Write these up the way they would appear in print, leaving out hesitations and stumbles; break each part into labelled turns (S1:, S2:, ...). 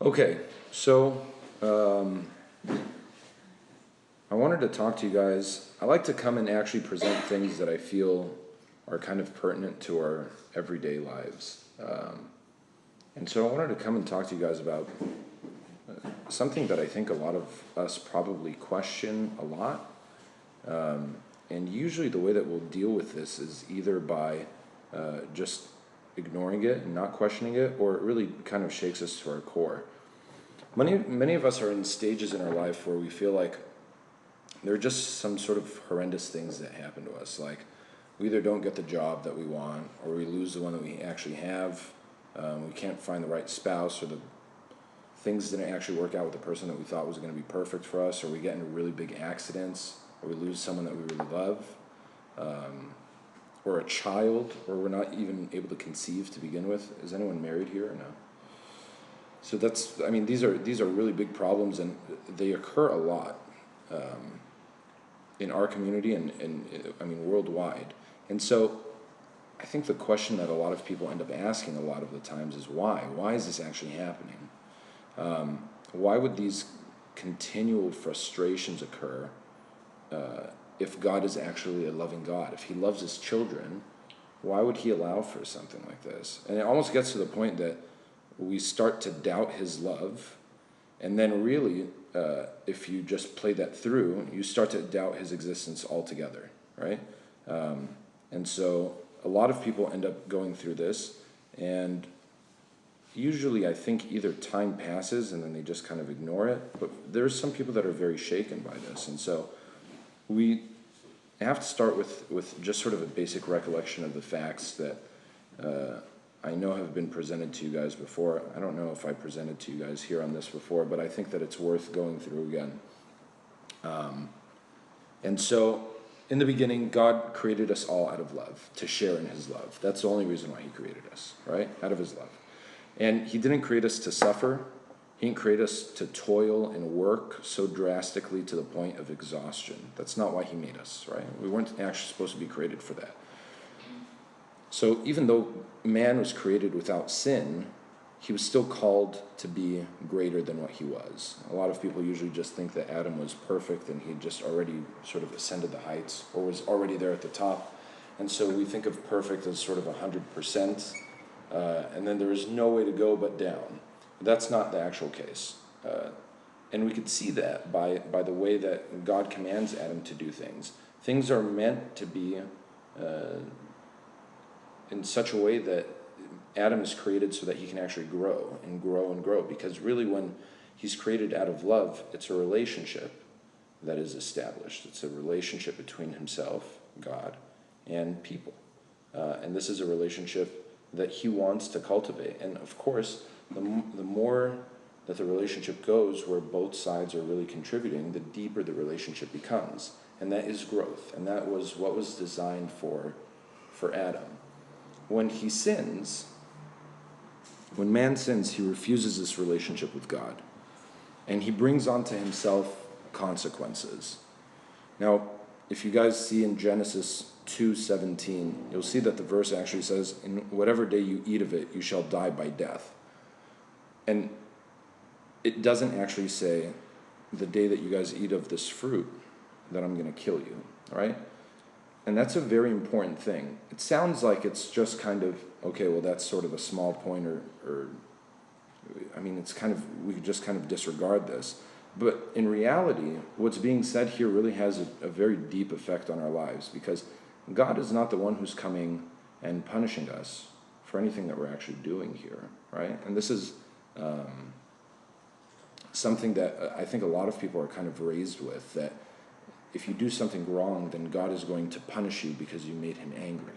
S1: Okay, so I wanted to talk to you guys. I like to come and actually present things that I feel are kind of pertinent to our everyday lives. And so I wanted to come and talk to you guys about something that I think a lot of us probably question a lot. And usually the way that we'll deal with this is either by just ignoring it and not questioning it, or it really kind of shakes us to our core. Many of us are in stages in our life where we feel like there are just some sort of horrendous things that happen to us. Like we either don't get the job that we want, or we lose the one that we actually have. We can't find the right spouse, or the things didn't actually work out with the person that we thought was going to be perfect for us, or we get into really big accidents, or we lose someone that we really love, or a child, or we're not even able to conceive to begin with. Is anyone married here or no? So these are really big problems, and they occur a lot in our community and worldwide. And so I think the question that a lot of people end up asking a lot of the times is why? Why is this actually happening? Why would these continual frustrations occur if God is actually a loving God? If he loves his children, why would he allow for something like this? And it almost gets to the point that we start to doubt his love, and then really, if you just play that through, you start to doubt his existence altogether, right? And so a lot of people end up going through this, and usually I think either time passes and then they just kind of ignore it, but there's some people that are very shaken by this. And so we have to start with just sort of a basic recollection of the facts that I know have been presented to you guys before. I don't know if I presented to you guys here on this before, but I think that it's worth going through again. And so in the beginning, God created us all out of love, to share in his love. That's the only reason why he created us, right? Out of his love. And he didn't create us to suffer. He didn't create us to toil and work so drastically to the point of exhaustion. That's not why he made us, right? We weren't actually supposed to be created for that. So even though man was created without sin, he was still called to be greater than what he was. A lot of people usually just think that Adam was perfect and he just already sort of ascended the heights, or was already there at the top. And so we think of perfect as sort of 100%, and then there is no way to go but down. That's not the actual case. And we could see that by the way that God commands Adam to do things. Things are meant to be in such a way that Adam is created so that he can actually grow and grow and grow. Because really when he's created out of love, it's a relationship that is established. It's a relationship between himself, God, and people. And this is a relationship that he wants to cultivate. And of course, the more that the relationship goes where both sides are really contributing, the deeper the relationship becomes. And that is growth. And that was what was designed for Adam. When he sins, when man sins, he refuses this relationship with God. And he brings onto himself consequences. Now, if you guys see in Genesis 2:17, you'll see that the verse actually says, "In whatever day you eat of it, you shall die by death." And it doesn't actually say, the day that you guys eat of this fruit, that I'm going to kill you, right? And that's a very important thing. It sounds like it's just kind of, okay, well, that's sort of a small point, it's kind of, we could just kind of disregard this. But in reality, what's being said here really has a very deep effect on our lives, because God is not the one who's coming and punishing us for anything that we're actually doing here, right? And this is something that I think a lot of people are kind of raised with, that if you do something wrong, then God is going to punish you because you made him angry.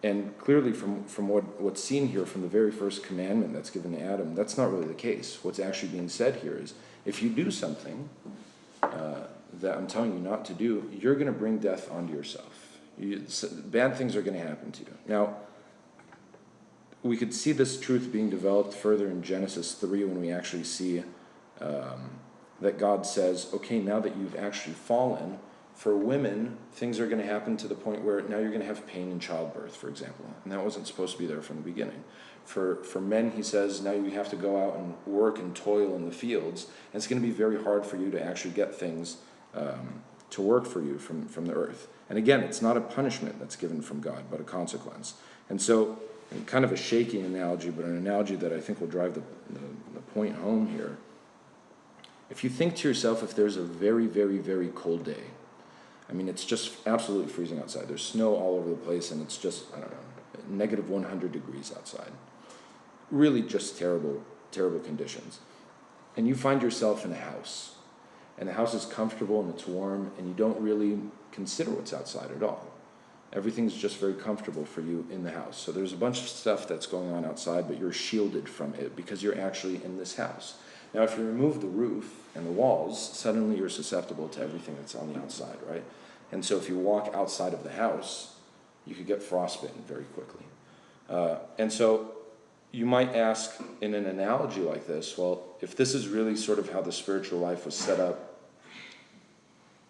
S1: And clearly from what's seen here, from the very first commandment that's given to Adam, that's not really the case. What's actually being said here is, if you do something that I'm telling you not to do, you're going to bring death onto yourself. Bad things are going to happen to you. Now, we could see this truth being developed further in Genesis 3 when we actually see that God says, okay, now that you've actually fallen, For women, things are going to happen to the point where now you're going to have pain in childbirth, for example, and that wasn't supposed to be there from the beginning. For men, he says, now you have to go out and work and toil in the fields, and it's going to be very hard for you to actually get things to work for you from the earth. And again, it's not a punishment that's given from God, but a consequence. And so, kind of a shaky analogy, but an analogy that I think will drive the point home here. If you think to yourself, if there's a very, very, very cold day, I mean, it's just absolutely freezing outside. There's snow all over the place, and it's just, I don't know, negative 100 degrees outside. Really just terrible, terrible conditions. And you find yourself in a house, and the house is comfortable and it's warm, and you don't really consider what's outside at all. Everything's just very comfortable for you in the house. So there's a bunch of stuff that's going on outside, but you're shielded from it because you're actually in this house. Now, if you remove the roof and the walls, suddenly you're susceptible to everything that's on the outside, right? And so if you walk outside of the house, you could get frostbitten very quickly. And so you might ask in an analogy like this, well, if this is really sort of how the spiritual life was set up,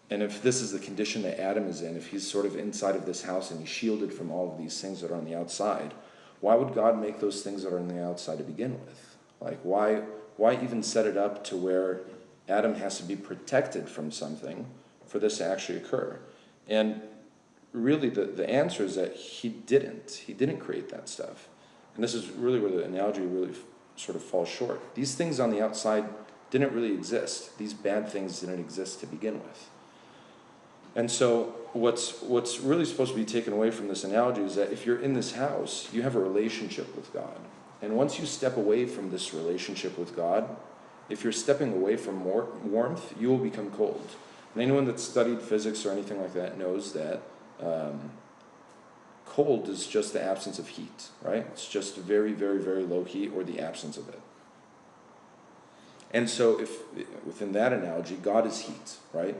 S1: and if this is the condition that Adam is in, if he's sort of inside of this house and he's shielded from all of these things that are on the outside, why would God make those things that are on the outside to begin with? Like, why even set it up to where Adam has to be protected from something for this to actually occur? And really the answer is that he didn't create that stuff. And this is really where the analogy really sort of falls short. These things on the outside didn't really exist. These bad things didn't exist to begin with. And so what's really supposed to be taken away from this analogy is that if you're in this house, you have a relationship with God. And once you step away from this relationship with God, if you're stepping away from warmth, you will become cold. And anyone that's studied physics or anything like that knows that cold is just the absence of heat, right? It's just very, very, very low heat or the absence of it. And so if within that analogy, God is heat, right?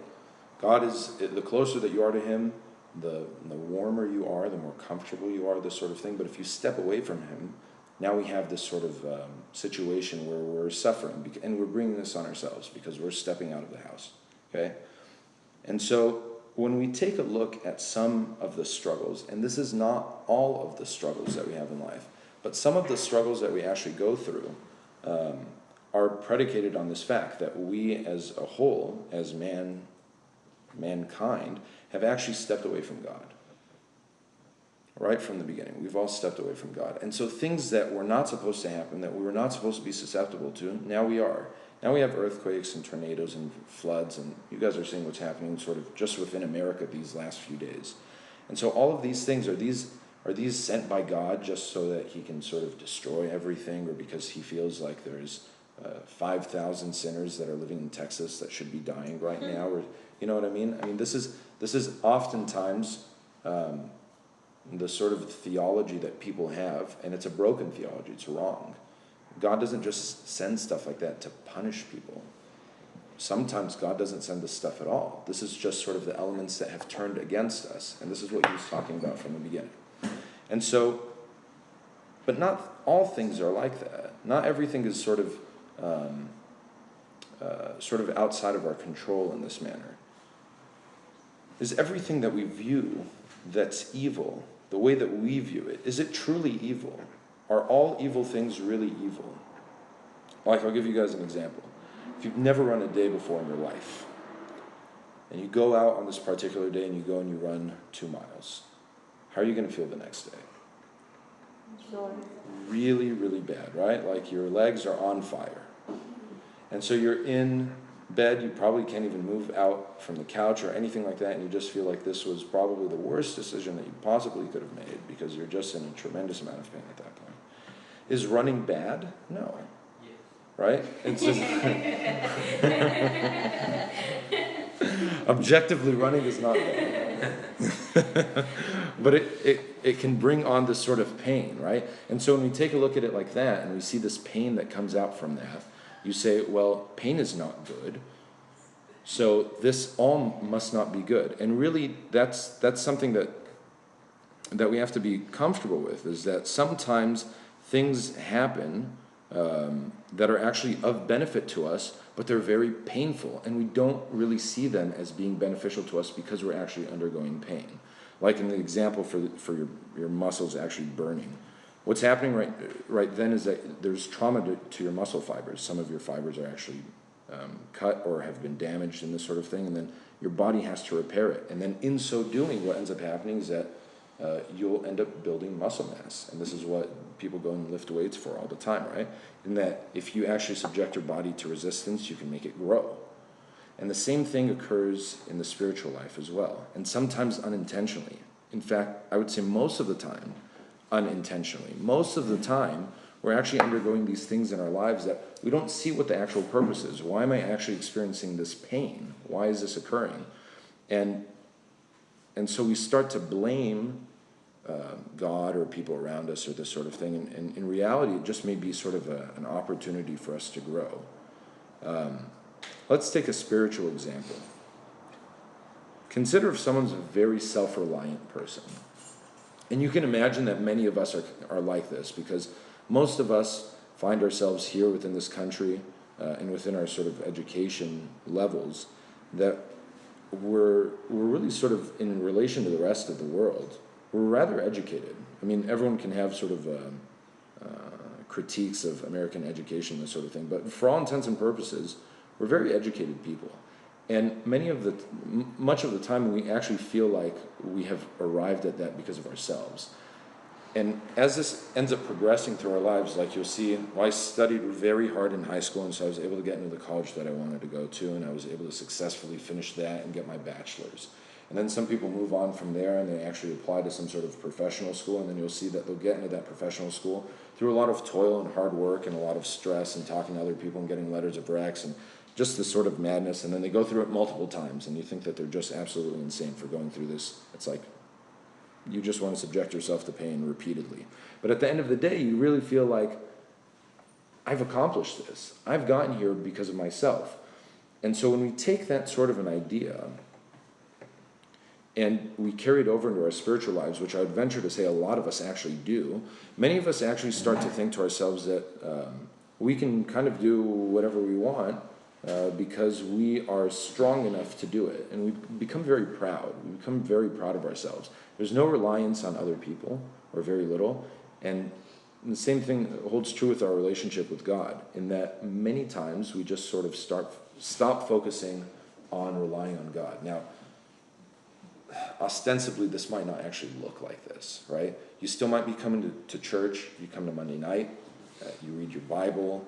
S1: God is, the closer that you are to him, the warmer you are, the more comfortable you are, this sort of thing. But if you step away from him, now we have this sort of situation where we're suffering, and we're bringing this on ourselves because we're stepping out of the house, okay? And so when we take a look at some of the struggles, and this is not all of the struggles that we have in life, but some of the struggles that we actually go through are predicated on this fact that we as a whole, as mankind, have actually stepped away from God. Right from the beginning, we've all stepped away from God. And so things that were not supposed to happen, that we were not supposed to be susceptible to, now we are. Now we have earthquakes and tornadoes and floods, and you guys are seeing what's happening sort of just within America these last few days. And so all of these things, are these sent by God just so that he can sort of destroy everything, or because he feels like there's 5,000 sinners that are living in Texas that should be dying right now? Or, you know what I mean? I mean, this is oftentimes the sort of theology that people have, and it's a broken theology. It's wrong. God doesn't just send stuff like that to punish people. Sometimes God doesn't send this stuff at all. This is just sort of the elements that have turned against us, and this is what he was talking about from the beginning. And so, but not all things are like that. Not everything is sort of outside of our control in this manner. Is everything that we view that's evil, the way that we view it, is it truly evil? Are all evil things really evil? Like, I'll give you guys an example. If you've never run a day before in your life, and you go out on this particular day and you go and you run 2 miles, how are you going to feel the next day?
S2: Sure.
S1: Really, really bad, right? Like your legs are on fire. And so you're in bed, you probably can't even move out from the couch or anything like that, and you just feel like this was probably the worst decision that you possibly could have made because you're just in a tremendous amount of pain at that point. Is running bad? No. Right? It's just objectively, running is not bad. But it can bring on this sort of pain, right? And so when we take a look at it like that and we see this pain that comes out from that, you say, well, pain is not good, so this all must not be good. And really, that's something that we have to be comfortable with, is that sometimes things happen that are actually of benefit to us, but they're very painful, and we don't really see them as being beneficial to us because we're actually undergoing pain. Like in the example for your muscles actually burning. What's happening right then is that there's trauma to your muscle fibers. Some of your fibers are actually cut or have been damaged and this sort of thing, and then your body has to repair it. And then in so doing, what ends up happening is that you'll end up building muscle mass. And this is what people go and lift weights for all the time, right? In that if you actually subject your body to resistance, you can make it grow. And the same thing occurs in the spiritual life as well, and sometimes unintentionally. In fact, I would say most of the time, unintentionally. Most of the time, we're actually undergoing these things in our lives that we don't see what the actual purpose is. Why am I actually experiencing this pain? Why is this occurring? And so we start to blame God or people around us or this sort of thing. And in reality, it just may be sort of an opportunity for us to grow. Let's take a spiritual example. Consider if someone's a very self-reliant person. And you can imagine that many of us are like this, because most of us find ourselves here within this country and within our sort of education levels that we're really sort of, in relation to the rest of the world, we're rather educated. I mean, everyone can have sort of critiques of American education, this sort of thing, but for all intents and purposes, we're very educated people. And much of the time we actually feel like we have arrived at that because of ourselves. And as this ends up progressing through our lives, like you'll see, I studied very hard in high school, and so I was able to get into the college that I wanted to go to, and I was able to successfully finish that and get my bachelor's. And then some people move on from there, and they actually apply to some sort of professional school, and then you'll see that they'll get into that professional school through a lot of toil and hard work and a lot of stress and talking to other people and getting letters of recs and just this sort of madness, and then they go through it multiple times, and you think that they're just absolutely insane for going through this. It's like you just want to subject yourself to pain repeatedly. But at the end of the day, you really feel like, I've accomplished this. I've gotten here because of myself. And so when we take that sort of an idea and we carry it over into our spiritual lives, which I would venture to say a lot of us actually do, many of us actually start to think to ourselves that we can kind of do whatever we want because we are strong enough to do it. And we become very proud. We become very proud of ourselves. There's no reliance on other people, or very little. And the same thing holds true with our relationship with God, in that many times we just sort of stop focusing on relying on God. Now, ostensibly, this might not actually look like this, right? You still might be coming to church. You come to Monday night. You read your Bible.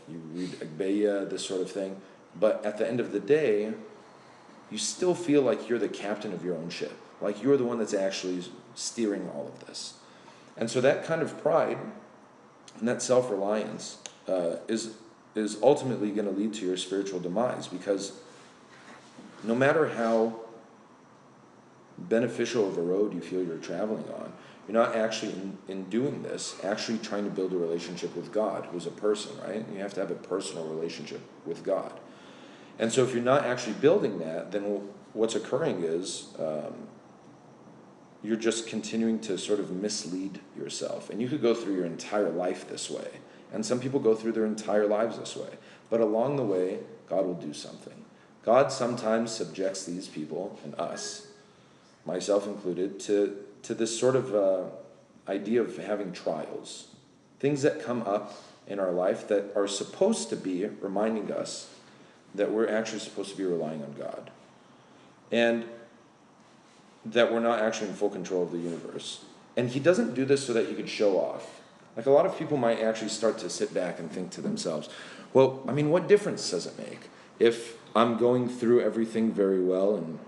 S1: You read Agbeya, this sort of thing. But at the end of the day, you still feel like you're the captain of your own ship. Like you're the one that's actually steering all of this. And so that kind of pride and that self-reliance is ultimately going to lead to your spiritual demise, because no matter how beneficial of a road you feel you're traveling on, you're not actually, in doing this, actually trying to build a relationship with God, who's a person, right? You have to have a personal relationship with God. And so if you're not actually building that, then what's occurring is you're just continuing to sort of mislead yourself. And you could go through your entire life this way. And some people go through their entire lives this way. But along the way, God will do something. God sometimes subjects these people, and us, myself included, to this sort of idea of having trials. Things that come up in our life that are supposed to be reminding us that we're actually supposed to be relying on God. And that we're not actually in full control of the universe. And he doesn't do this so that he could show off. Like a lot of people might actually start to sit back and think to themselves, well, I mean, what difference does it make if I'm going through everything very well and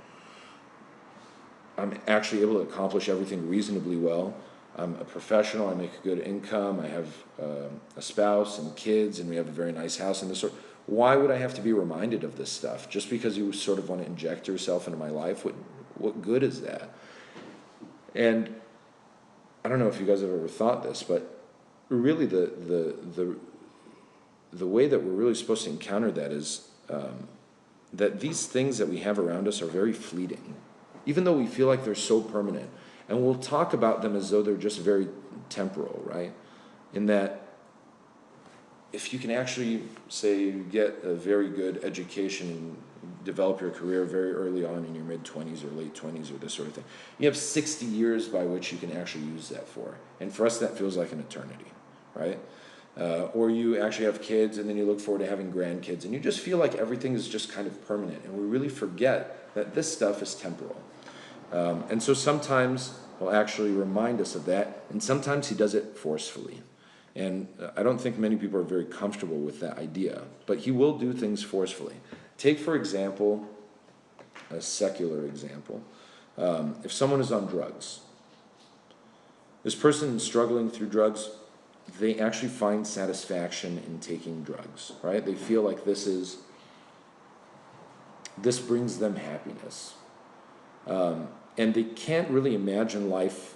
S1: I'm actually able to accomplish everything reasonably well? I'm a professional, I make a good income, I have a spouse and kids, and we have a very nice house and this sort. Why would I have to be reminded of this stuff? Just because you sort of want to inject yourself into my life? What good is that? And I don't know if you guys have ever thought this, but really the way that we're really supposed to encounter that is that these things that we have around us are very fleeting, even though we feel like they're so permanent. And we'll talk about them as though they're just very temporal, right? In that if you can actually, say, get a very good education and develop your career very early on in your mid-20s or late 20s or this sort of thing, you have 60 years by which you can actually use that for. And for us, that feels like an eternity, right? Or you actually have kids and then you look forward to having grandkids and you just feel like everything is just kind of permanent. And we really forget that this stuff is temporal. And so sometimes he'll actually remind us of that, and sometimes he does it forcefully. And I don't think many people are very comfortable with that idea, but he will do things forcefully. Take, for example, a secular example. If someone is on drugs, this person struggling through drugs, they actually find satisfaction in taking drugs, right? They feel like this brings them happiness. And they can't really imagine life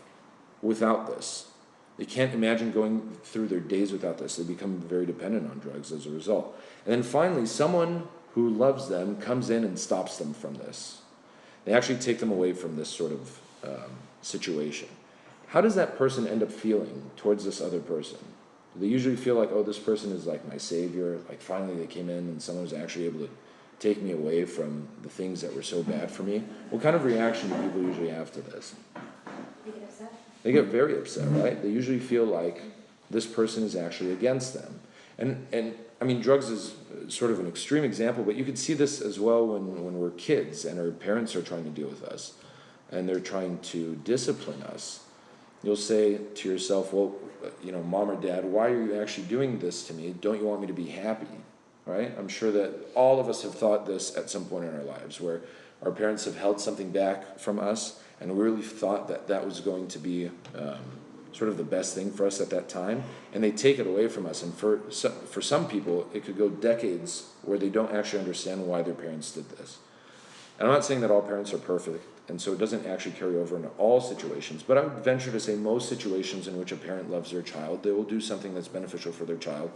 S1: without this. They can't imagine going through their days without this. They become very dependent on drugs as a result. And then finally, someone who loves them comes in and stops them from this. They actually take them away from this sort of situation. How does that person end up feeling towards this other person? Do they usually feel like, oh, this person is like my savior, like finally they came in and someone was actually able to take me away from the things that were so bad for me? What kind of reaction do people usually have to this?
S2: They get upset.
S1: They get very upset, right? They usually feel like this person is actually against them. And I mean, drugs is sort of an extreme example, but you could see this as well when we're kids and our parents are trying to deal with us and they're trying to discipline us. You'll say to yourself, well, Mom or Dad, why are you actually doing this to me? Don't you want me to be happy? Right? I'm sure that all of us have thought this at some point in our lives where our parents have held something back from us and we really thought that that was going to be sort of the best thing for us at that time, and they take it away from us. And for some people, it could go decades where they don't actually understand why their parents did this. And I'm not saying that all parents are perfect, and so it doesn't actually carry over into all situations, but I would venture to say most situations in which a parent loves their child, they will do something that's beneficial for their child,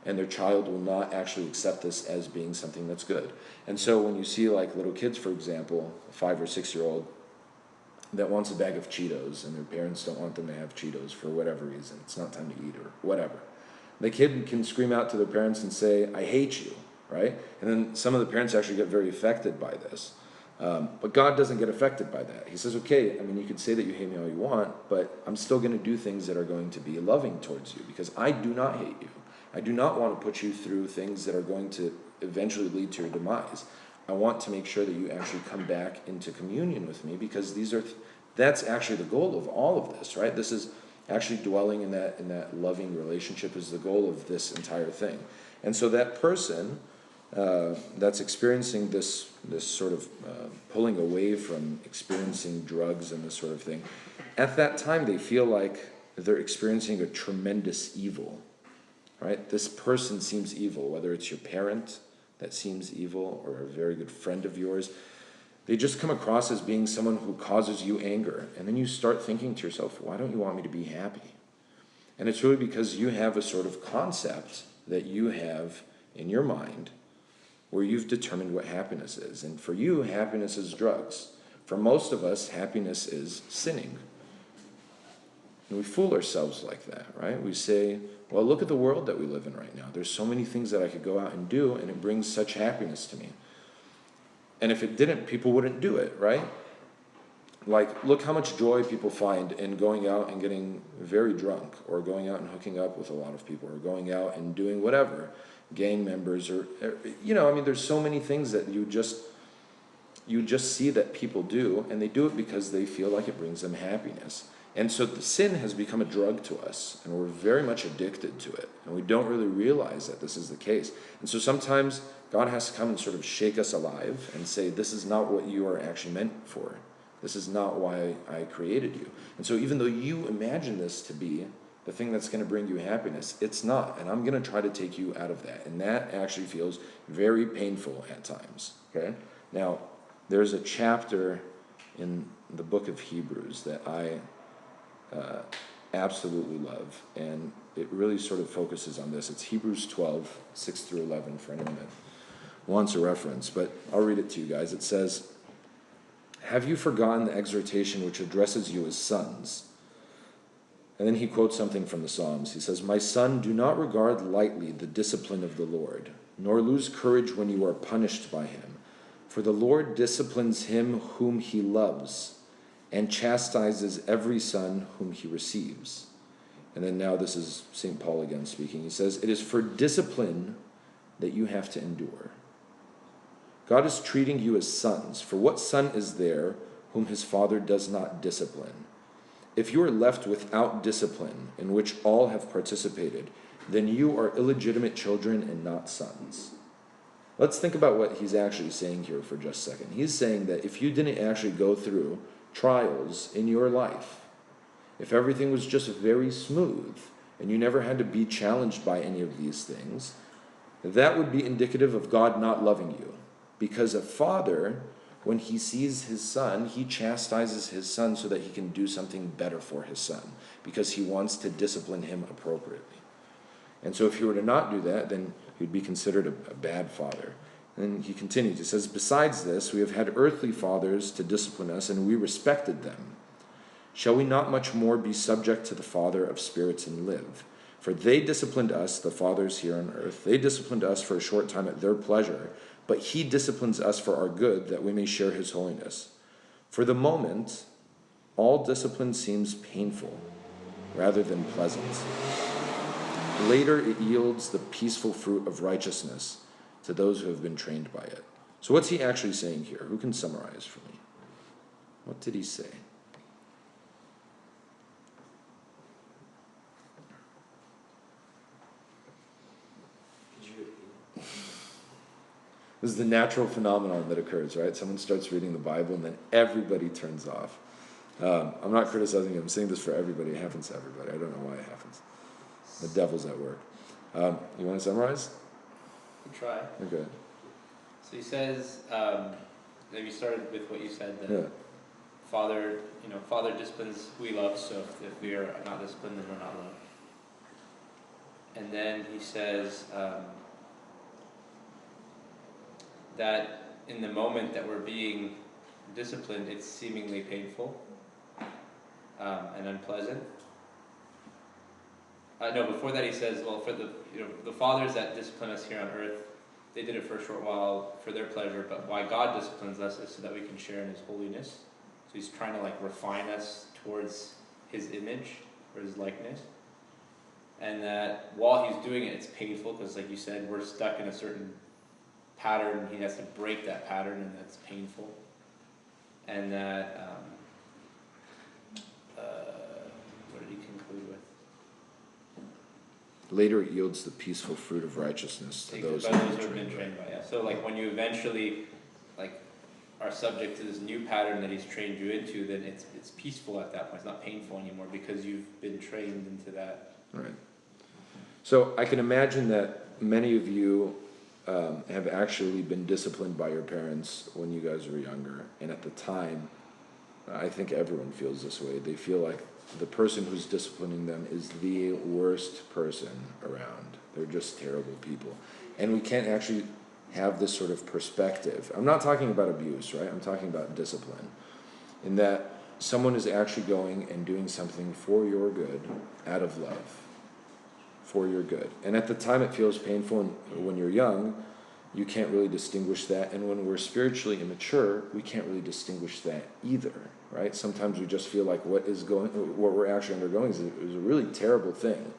S1: and their child will not actually accept this as being something that's good. And so when you see like little kids, for example, a 5 or 6 year old that wants a bag of Cheetos and their parents don't want them to have Cheetos for whatever reason, it's not time to eat or whatever, the kid can scream out to their parents and say, I hate you, right? And then some of the parents actually get very affected by this. But God doesn't get affected by that. He says, okay, I mean, you can say that you hate me all you want, but I'm still going to do things that are going to be loving towards you because I do not hate you. I do not want to put you through things that are going to eventually lead to your demise. I want to make sure that you actually come back into communion with me because that's actually the goal of all of this, right? This is actually dwelling in that loving relationship is the goal of this entire thing. And so that person that's experiencing this sort of pulling away from experiencing drugs and this sort of thing, at that time they feel like they're experiencing a tremendous evil, right? This person seems evil, whether it's your parent that seems evil or a very good friend of yours. They just come across as being someone who causes you anger. And then you start thinking to yourself, why don't you want me to be happy? And it's really because you have a sort of concept that you have in your mind where you've determined what happiness is. And for you, happiness is drugs. For most of us, happiness is sinning. And we fool ourselves like that, right? We say, well, look at the world that we live in right now. There's so many things that I could go out and do, and it brings such happiness to me. And if it didn't, people wouldn't do it, right? Like, look how much joy people find in going out and getting very drunk, or going out and hooking up with a lot of people, or going out and doing whatever, gang members, or there's so many things that you just see that people do, and they do it because they feel like it brings them happiness. And so the sin has become a drug to us, and we're very much addicted to it, and we don't really realize that this is the case. And so sometimes God has to come and sort of shake us alive and say, this is not what you are actually meant for. This is not why I created you. And so even though you imagine this to be the thing that's going to bring you happiness, it's not, and I'm going to try to take you out of that. And that actually feels very painful at times, okay? Now, there's a chapter in the book of Hebrews that I absolutely love, and it really sort of focuses on this. It's Hebrews 12, 6 through 11 for anyone that wants a reference, but I'll read it to you guys. It says, have you forgotten the exhortation which addresses you as sons? And then he quotes something from the Psalms. He says, "My son, do not regard lightly the discipline of the Lord, nor lose courage when you are punished by him. For the Lord disciplines him whom he loves, and chastises every son whom he receives." And then now this is St. Paul again speaking. He says, "It is for discipline that you have to endure." God is treating you as sons. For what son is there whom his father does not discipline? If you are left without discipline, in which all have participated, then you are illegitimate children and not sons. Let's think about what he's actually saying here for just a second. He's saying that if you didn't actually go through trials in your life, if everything was just very smooth, and you never had to be challenged by any of these things, that would be indicative of God not loving you. Because a father, when he sees his son, he chastises his son so that he can do something better for his son, because he wants to discipline him appropriately. And so if he were to not do that, then he would be considered a bad father. And he continues, he says, "Besides this, we have had earthly fathers to discipline us, and we respected them. Shall we not much more be subject to the Father of spirits and live? For they disciplined us, the fathers here on earth. They disciplined us for a short time at their pleasure, but he disciplines us for our good, that we may share his holiness. For the moment, all discipline seems painful rather than pleasant. Later, it yields the peaceful fruit of righteousness to those who have been trained by it." So what's he actually saying here? Who can summarize for me? What did he say? This is the natural phenomenon that occurs, right? Someone starts reading the Bible and then everybody turns off. I'm not criticizing you. I'm saying this for everybody. It happens to everybody. I don't know why it happens. The devil's at work. You want to summarize?
S3: I'll try.
S1: Okay.
S3: So he says, maybe started with what you said, that
S1: Yeah.
S3: Father disciplines who he loves, so if we are not disciplined, then we're not loved. And then he says that in the moment that we're being disciplined, it's seemingly painful and unpleasant. No, before that he says, well, for the fathers that discipline us here on earth, they did it for a short while for their pleasure, but why God disciplines us is so that we can share in his holiness. So he's trying to refine us towards his image or his likeness. And that while he's doing it, it's painful because, like you said, we're stuck in a certain pattern. He has to break that pattern, and that's painful. And that, what did he conclude with?
S1: Later it yields the peaceful fruit of righteousness to those
S3: who have been trained by. Yeah. So when you eventually are subject to this new pattern that he's trained you into, then it's peaceful at that point. It's not painful anymore because you've been trained into that.
S1: Right. So I can imagine that many of you have actually been disciplined by your parents when you guys were younger, and at the time, I think everyone feels this way. They feel like the person who's disciplining them is the worst person around. They're just terrible people. And we can't actually have this sort of perspective. I'm not talking about abuse, right? I'm talking about discipline. In that someone is actually going and doing something for your good out of love. For your good. And at the time it feels painful, and when you're young, you can't really distinguish that. And when we're spiritually immature, we can't really distinguish that either, right? Sometimes we just feel like what we're actually undergoing is a really terrible thing.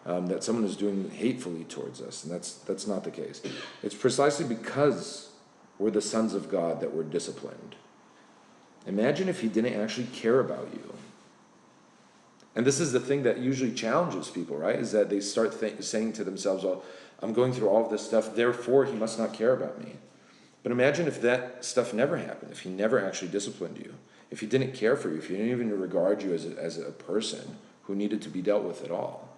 S1: That someone is doing hatefully towards us, and that's not the case. It's precisely because we're the sons of God that we're disciplined. Imagine if he didn't actually care about you. And this is the thing that usually challenges people, right? Is that they start saying to themselves, well, I'm going through all of this stuff, therefore he must not care about me. But imagine if that stuff never happened, if he never actually disciplined you, if he didn't care for you, if he didn't even regard you as a person who needed to be dealt with at all.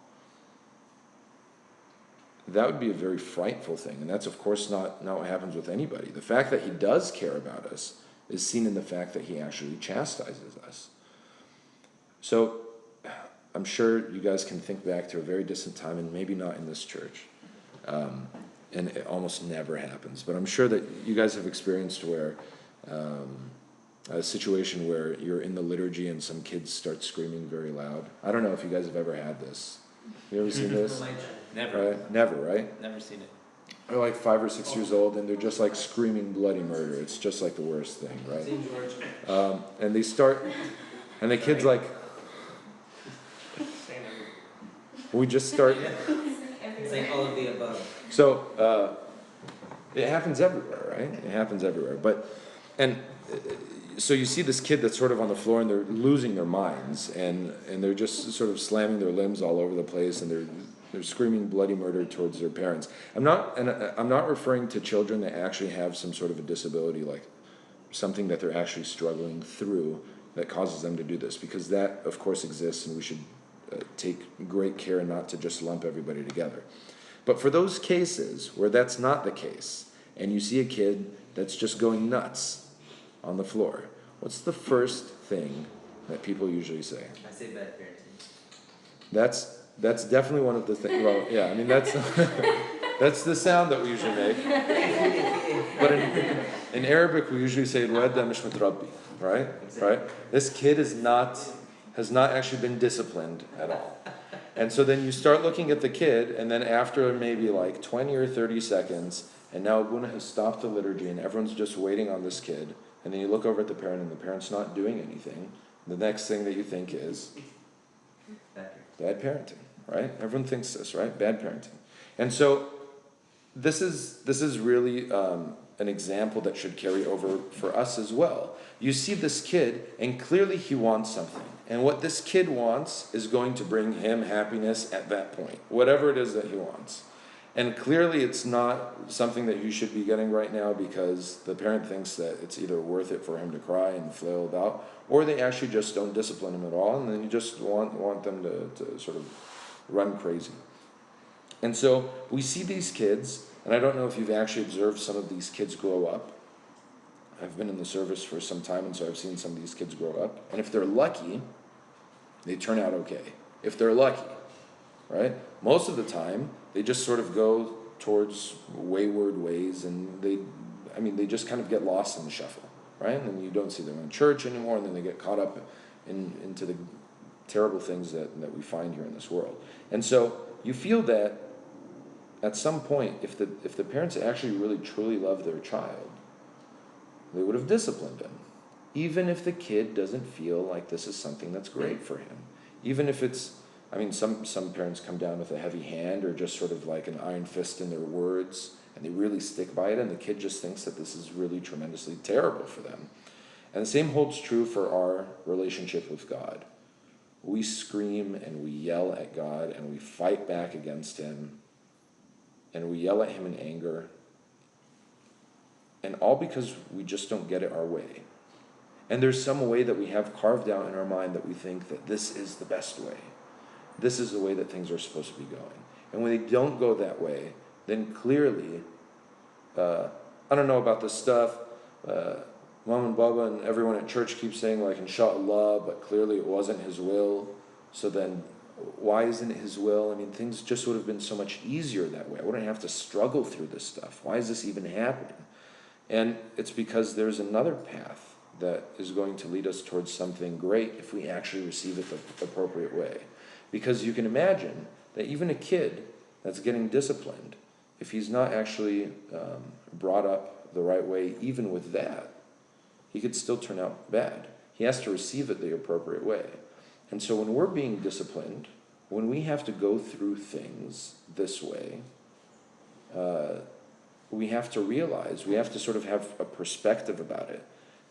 S1: That would be a very frightful thing, and that's of course not what happens with anybody. The fact that he does care about us is seen in the fact that he actually chastises us. So I'm sure you guys can think back to a very distant time, and maybe not in this church, and it almost never happens, but I'm sure that you guys have experienced where a situation where you're in the liturgy and some kids start screaming very loud. I don't know if you guys have ever had this. You ever seen this?
S3: Never.
S1: Right? Never, right?
S3: Never seen it.
S1: They're like 5 or 6 years old and they're just like screaming bloody murder. It's just like the worst thing, right? And they start, and the kid's like, we just start.
S4: It's like all of the above.
S1: So it happens everywhere, right? It happens everywhere. So you see this kid that's sort of on the floor and they're losing their minds and they're just sort of slamming their limbs all over the place and they're screaming bloody murder towards their parents. I'm not referring to children that actually have some sort of a disability, like something that they're actually struggling through that causes them to do this, because that of course exists and we should take great care not to just lump everybody together. But for those cases where that's not the case and you see a kid that's just going nuts on the floor, what's the first thing that people usually say?
S4: I say bad parenting.
S1: That's definitely one of the things. Well, yeah, I mean that's that's the sound that we usually make. But in Arabic, we usually say "Al-walad mish mutrabbi," right?
S4: Exactly.
S1: Right. This kid has not actually been disciplined at all. And so then you start looking at the kid, and then after maybe like 20 or 30 seconds, and now Abuna has stopped the liturgy, and everyone's just waiting on this kid. And then you look over at the parent, and the parent's not doing anything. The next thing that you think is bad parenting, right? Everyone thinks this, right? Bad parenting. And so this is really an example that should carry over for us as well. You see this kid, and clearly he wants something. And what this kid wants is going to bring him happiness at that point, whatever it is that he wants. And clearly it's not something that you should be getting right now because the parent thinks that it's either worth it for him to cry and flail about, or they actually just don't discipline him at all, and then you just want them to sort of run crazy. And so we see these kids, and I don't know if you've actually observed some of these kids grow up. I've been in the service for some time, and so I've seen some of these kids grow up. And if they're lucky, they turn out okay. If they're lucky, right? Most of the time, they just sort of go towards wayward ways, and they just kind of get lost in the shuffle, right? And then you don't see them in church anymore, and then they get caught up into the terrible things that we find here in this world. And so you feel that at some point, if the parents actually really truly love their child, they would have disciplined him, even if the kid doesn't feel like this is something that's great for him. Even if it's, some parents come down with a heavy hand or just sort of like an iron fist in their words, and they really stick by it, and the kid just thinks that this is really tremendously terrible for them. And the same holds true for our relationship with God. We scream and we yell at God and we fight back against him, and we yell at him in anger, and all because we just don't get it our way. And there's some way that we have carved out in our mind that we think that this is the best way. This is the way that things are supposed to be going. And when they don't go that way, then clearly, I don't know about this stuff, Mom and Baba and everyone at church keeps saying like, inshallah, but clearly it wasn't his will. So then why isn't it his will? Things just would have been so much easier that way. I wouldn't have to struggle through this stuff. Why is this even happening? And it's because there's another path that is going to lead us towards something great if we actually receive it the appropriate way. Because you can imagine that even a kid that's getting disciplined, if he's not actually brought up the right way, even with that, he could still turn out bad. He has to receive it the appropriate way. And so when we're being disciplined, when we have to go through things this way, we have to realize, we have to sort of have a perspective about it,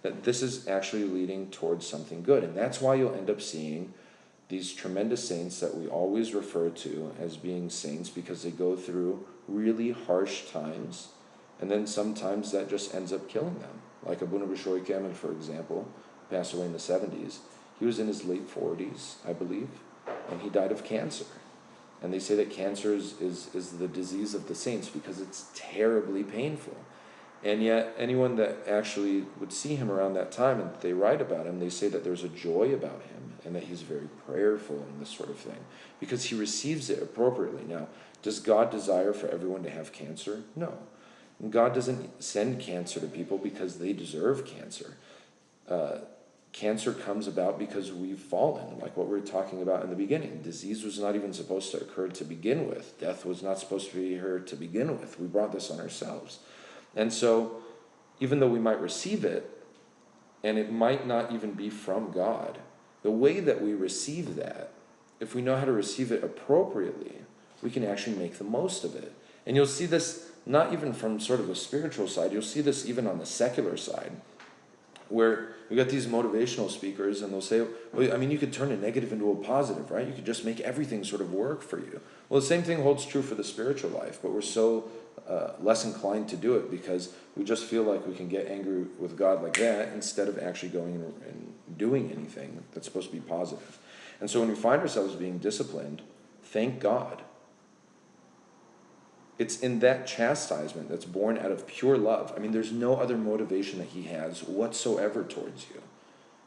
S1: that this is actually leading towards something good. And that's why you'll end up seeing these tremendous saints that we always refer to as being saints, because they go through really harsh times, and then sometimes that just ends up killing them. Like Abuna Bishoy Kamen, for example, passed away in the 70s. He was in his late 40s, I believe, and he died of cancer. And they say that cancer is the disease of the saints because it's terribly painful. And yet, anyone that actually would see him around that time and they write about him, they say that there's a joy about him and that he's very prayerful and this sort of thing because he receives it appropriately. Now, does God desire for everyone to have cancer? No. And God doesn't send cancer to people because they deserve cancer. Cancer comes about because we've fallen, like what we were talking about in the beginning. Disease was not even supposed to occur to begin with. Death was not supposed to be here to begin with. We brought this on ourselves. And so, even though we might receive it, and it might not even be from God, the way that we receive that, if we know how to receive it appropriately, we can actually make the most of it. And you'll see this not even from sort of a spiritual side, you'll see this even on the secular side, where we got these motivational speakers and they'll say, well, I mean, you could turn a negative into a positive, right? You could just make everything sort of work for you. Well, the same thing holds true for the spiritual life, but we're so less inclined to do it because we just feel like we can get angry with God like that instead of actually going and doing anything that's supposed to be positive. And so when we find ourselves being disciplined, thank God. It's in that chastisement that's born out of pure love. I mean, there's no other motivation that he has whatsoever towards you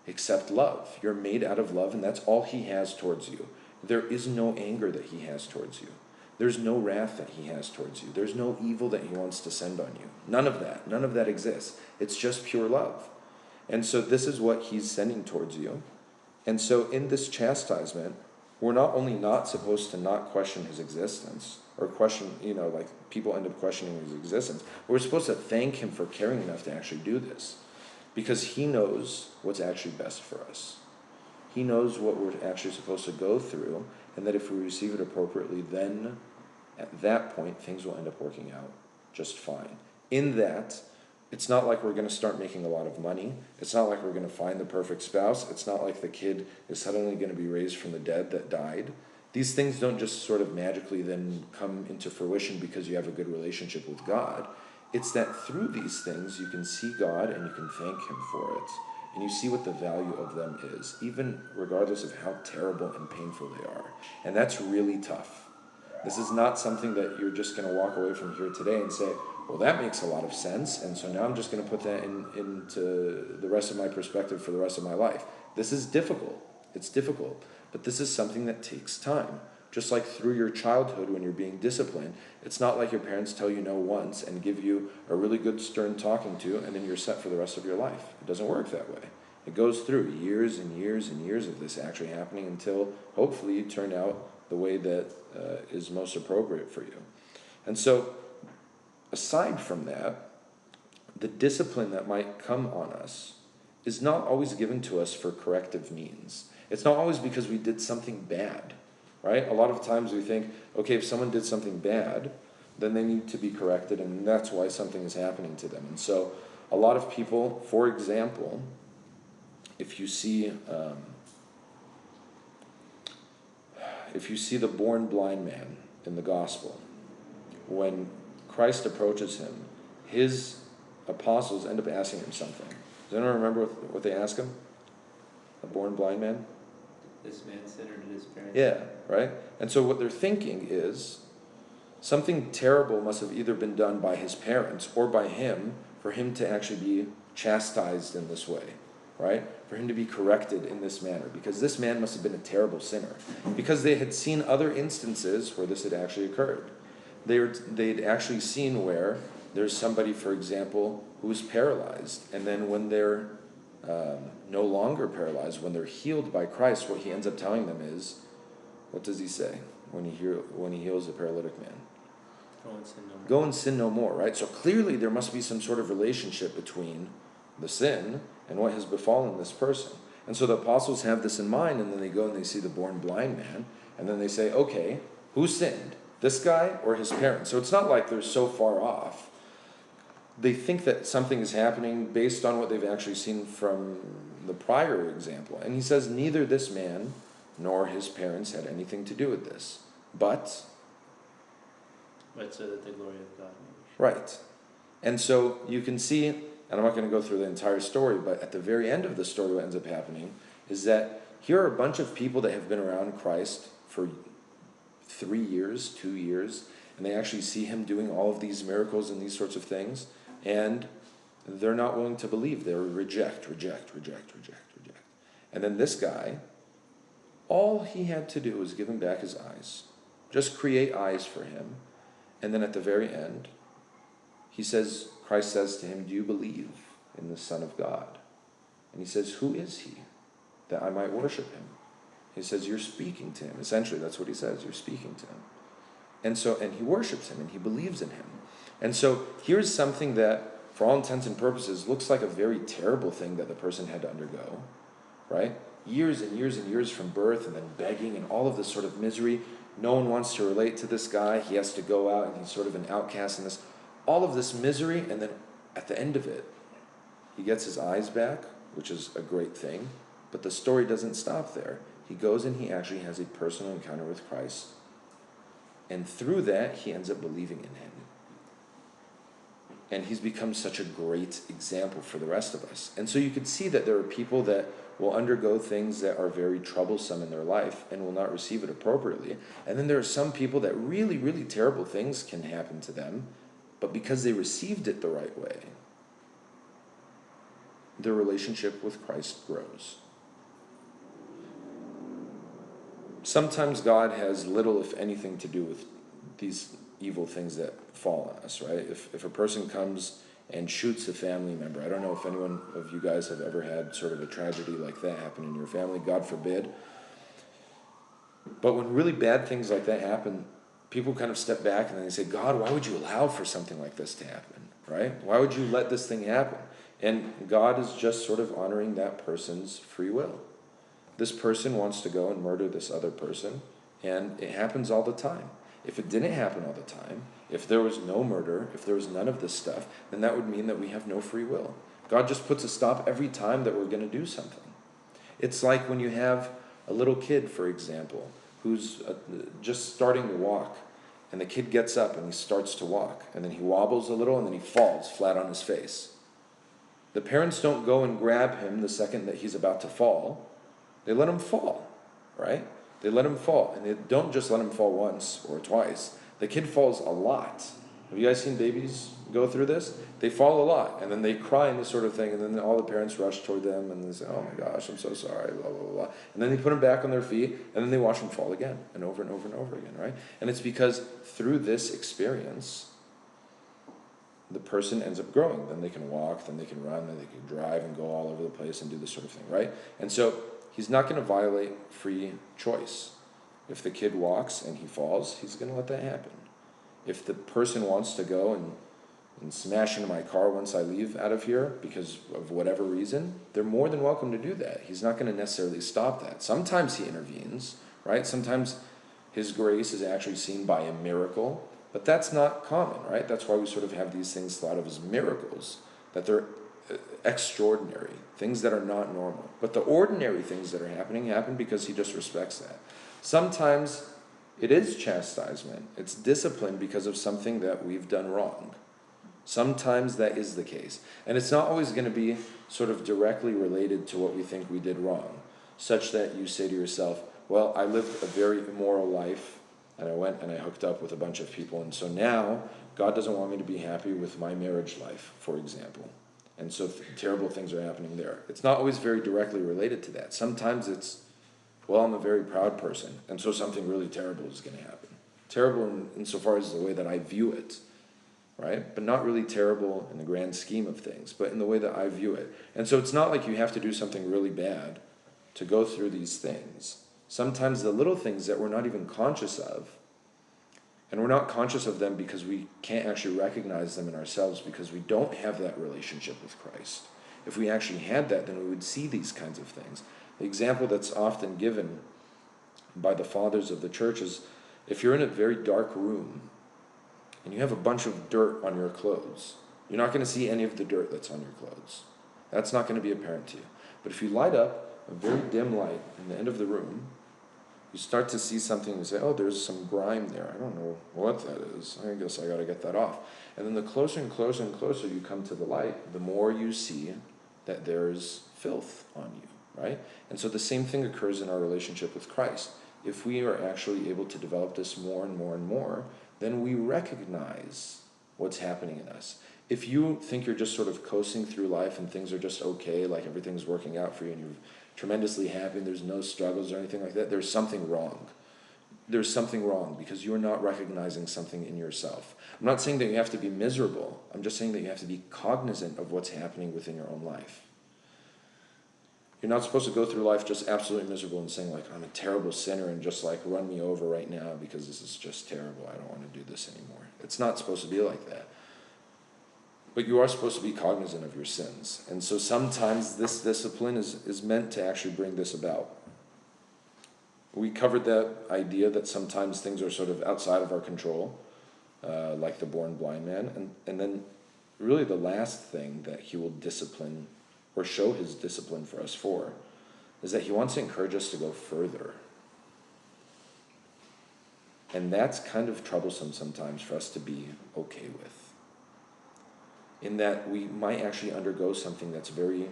S1: except love. You're made out of love, and that's all he has towards you. There is no anger that he has towards you. There's no wrath that he has towards you. There's no evil that he wants to send on you. None of that. None of that exists. It's just pure love. And so this is what he's sending towards you. And so in this chastisement, we're not only not supposed to not question his existence, or question, like people end up questioning his existence, but we're supposed to thank him for caring enough to actually do this. Because he knows what's actually best for us. He knows what we're actually supposed to go through, and that if we receive it appropriately, then at that point, things will end up working out just fine. In that, it's not like we're going to start making a lot of money. It's not like we're going to find the perfect spouse. It's not like the kid is suddenly going to be raised from the dead that died. These things don't just sort of magically then come into fruition because you have a good relationship with God. It's that through these things you can see God and you can thank him for it. And you see what the value of them is, even regardless of how terrible and painful they are. And that's really tough. This is not something that you're just going to walk away from here today and say, well, that makes a lot of sense, and so now I'm just going to put that into the rest of my perspective for the rest of my life. This is difficult. It's difficult. But this is something that takes time. Just like through your childhood when you're being disciplined, it's not like your parents tell you no once and give you a really good stern talking to, and then you're set for the rest of your life. It doesn't work that way. It goes through years and years and years of this actually happening until hopefully you turn out the way that is most appropriate for you. And so, aside from that, the discipline that might come on us is not always given to us for corrective means. It's not always because we did something bad, right? A lot of times we think, okay, if someone did something bad, then they need to be corrected, and that's why something is happening to them. And so a lot of people, for example, if you see the born blind man in the gospel, when Christ approaches him, his apostles end up asking him something. Does anyone remember what they ask him? A born blind man?
S3: This man sinned or did his parents?
S1: Yeah, right? And so what they're thinking is something terrible must have either been done by his parents or by him for him to actually be chastised in this way, right? For him to be corrected in this manner, because this man must have been a terrible sinner. Because they had seen other instances where this had actually occurred. They'd actually seen where there's somebody, for example, who is paralyzed, and then when they're no longer paralyzed, when they're healed by Christ, what he ends up telling them is, what does he say when he heals the paralytic man?
S3: Go and sin no more.
S1: Go and sin no more, right? So clearly there must be some sort of relationship between the sin and what has befallen this person. And so the apostles have this in mind, and then they go and they see the born blind man, and then they say, okay, who sinned? This guy or his parents? So it's not like they're so far off. They think that something is happening based on what they've actually seen from the prior example. And he says neither this man nor his parents had anything to do with this. But
S3: so that the glory of God may be shown.
S1: right. And so you can see, and I'm not going to go through the entire story, but at the very end of the story what ends up happening is that here are a bunch of people that have been around Christ for 3 years, 2 years, and they actually see him doing all of these miracles and these sorts of things, and they're not willing to believe. They reject. And then this guy, all he had to do was give him back his eyes. Just create eyes for him. And then at the very end, Christ says to him, do you believe in the Son of God? And he says, who is he that I might worship him? He says, you're speaking to him. Essentially, that's what he says. You're speaking to him. And he worships him and he believes in him. And so here's something that, for all intents and purposes, looks like a very terrible thing that the person had to undergo, right? Years and years and years from birth, and then begging and all of this sort of misery. No one wants to relate to this guy. He has to go out and he's sort of an outcast in this. All of this misery, and then at the end of it, he gets his eyes back, which is a great thing. But the story doesn't stop there. He goes and he actually has a personal encounter with Christ. And through that, he ends up believing in him. And he's become such a great example for the rest of us. And so you could see that there are people that will undergo things that are very troublesome in their life and will not receive it appropriately. And then there are some people that really, really terrible things can happen to them, but because they received it the right way, their relationship with Christ grows. Sometimes God has little, if anything, to do with these evil things that fall on us, right? If a person comes and shoots a family member, I don't know if anyone of you guys have ever had sort of a tragedy like that happen in your family, God forbid. But when really bad things like that happen, people kind of step back and they say, God, why would you allow for something like this to happen, right? Why would you let this thing happen? And God is just sort of honoring that person's free will. This person wants to go and murder this other person, and it happens all the time. If it didn't happen all the time, if there was no murder, if there was none of this stuff, then that would mean that we have no free will. God just puts a stop every time that we're going to do something. It's like when you have a little kid, for example, who's just starting to walk, and the kid gets up and he starts to walk, and then he wobbles a little, and then he falls flat on his face. The parents don't go and grab him the second that he's about to fall. They let him fall, right? They let him fall. And they don't just let him fall once or twice. The kid falls a lot. Have you guys seen babies go through this? They fall a lot. And then they cry and this sort of thing. And then all the parents rush toward them and they say, oh my gosh, I'm so sorry, blah, blah, blah. And then they put them back on their feet. And then they watch them fall again and over and over and over again, right? And it's because through this experience, the person ends up growing. Then they can walk, then they can run, then they can drive and go all over the place and do this sort of thing, right? And so he's not going to violate free choice. If the kid walks and he falls, he's going to let that happen. If the person wants to go and smash into my car once I leave out of here because of whatever reason, they're more than welcome to do that. He's not going to necessarily stop that. Sometimes he intervenes, right? Sometimes his grace is actually seen by a miracle, but that's not common, right? That's why we sort of have these things thought of as miracles, that they're extraordinary, things that are not normal. But the ordinary things that are happening happen because he just respects that. Sometimes it is chastisement. It's discipline because of something that we've done wrong. Sometimes that is the case. And it's not always going to be sort of directly related to what we think we did wrong, such that you say to yourself, well, I lived a very immoral life, and I went and I hooked up with a bunch of people, and so now God doesn't want me to be happy with my marriage life, for example. And so terrible things are happening there. It's not always very directly related to that. Sometimes it's, well, I'm a very proud person, and so something really terrible is going to happen. Terrible insofar as the way that I view it, right? But not really terrible in the grand scheme of things, but in the way that I view it. And so it's not like you have to do something really bad to go through these things. Sometimes the little things that we're not even conscious of, and we're not conscious of them because we can't actually recognize them in ourselves because we don't have that relationship with Christ. If we actually had that, then we would see these kinds of things. The example that's often given by the fathers of the church is if you're in a very dark room and you have a bunch of dirt on your clothes, you're not going to see any of the dirt that's on your clothes. That's not going to be apparent to you. But if you light up a very dim light in the end of the room, you start to see something and say, oh, there's some grime there. I don't know what that is. I guess I got to get that off. And then the closer and closer and closer you come to the light, the more you see that there's filth on you, right? And so the same thing occurs in our relationship with Christ. If we are actually able to develop this more and more and more, then we recognize what's happening in us. If you think you're just sort of coasting through life and things are just okay, like everything's working out for you and you're tremendously happy and there's no struggles or anything like that, there's something wrong. There's something wrong because you're not recognizing something in yourself. I'm not saying that you have to be miserable. I'm just saying that you have to be cognizant of what's happening within your own life. You're not supposed to go through life just absolutely miserable and saying, like, I'm a terrible sinner and just, like, run me over right now because this is just terrible. I don't want to do this anymore. It's not supposed to be like that. But you are supposed to be cognizant of your sins. And so sometimes this discipline is meant to actually bring this about. We covered that idea that sometimes things are sort of outside of our control, like the born blind man. And then really the last thing that he will discipline or show his discipline for us for is that he wants to encourage us to go further. And that's kind of troublesome sometimes for us to be okay with. In that we might actually undergo something that's very,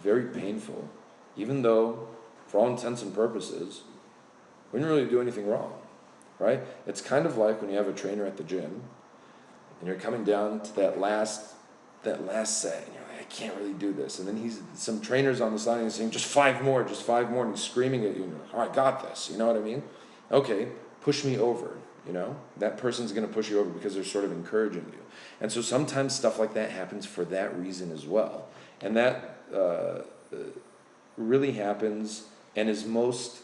S1: very painful, even though, for all intents and purposes, we didn't really do anything wrong, right? It's kind of like when you have a trainer at the gym, and you're coming down to that last set, and you're like, I can't really do this. And then some trainers on the side, and he's saying, just 5 more, and he's screaming at you, and you're like, oh, I got this, you know what I mean? Okay, push me over, you know? That person's going to push you over because they're sort of encouraging you. And so sometimes stuff like that happens for that reason as well. And that really happens and is most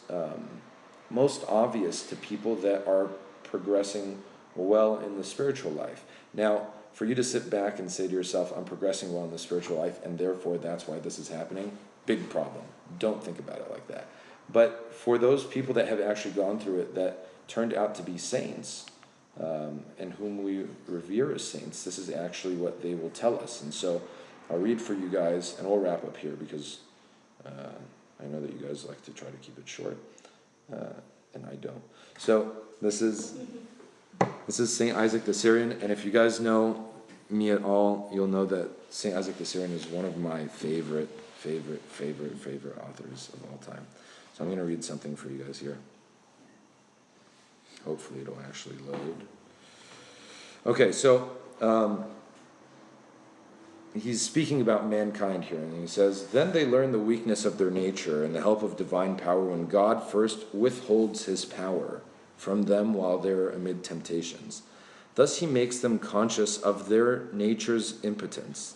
S1: obvious to people that are progressing well in the spiritual life. Now, for you to sit back and say to yourself, I'm progressing well in the spiritual life, and therefore that's why this is happening, big problem. Don't think about it like that. But for those people that have actually gone through it, that turned out to be saints, and whom we revere as saints, this is actually what they will tell us. And so I'll read for you guys, and we'll wrap up here because I know that you guys like to try to keep it short, and I don't. So this is St. Isaac the Syrian, and if you guys know me at all, you'll know that St. Isaac the Syrian is one of my favorite authors of all time. So I'm going to read something for you guys here. Hopefully it'll actually load. Okay, so he's speaking about mankind here, and he says, then they learn the weakness of their nature and the help of divine power when God first withholds his power from them while they're amid temptations. Thus he makes them conscious of their nature's impotence,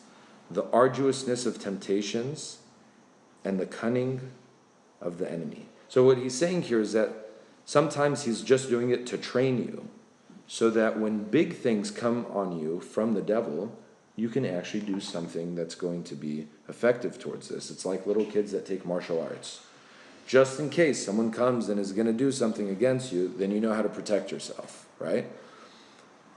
S1: the arduousness of temptations, and the cunning of the enemy. So what he's saying here is that sometimes he's just doing it to train you, so that when big things come on you from the devil, you can actually do something that's going to be effective towards this. It's like little kids that take martial arts. Just in case someone comes and is going to do something against you, then you know how to protect yourself, right?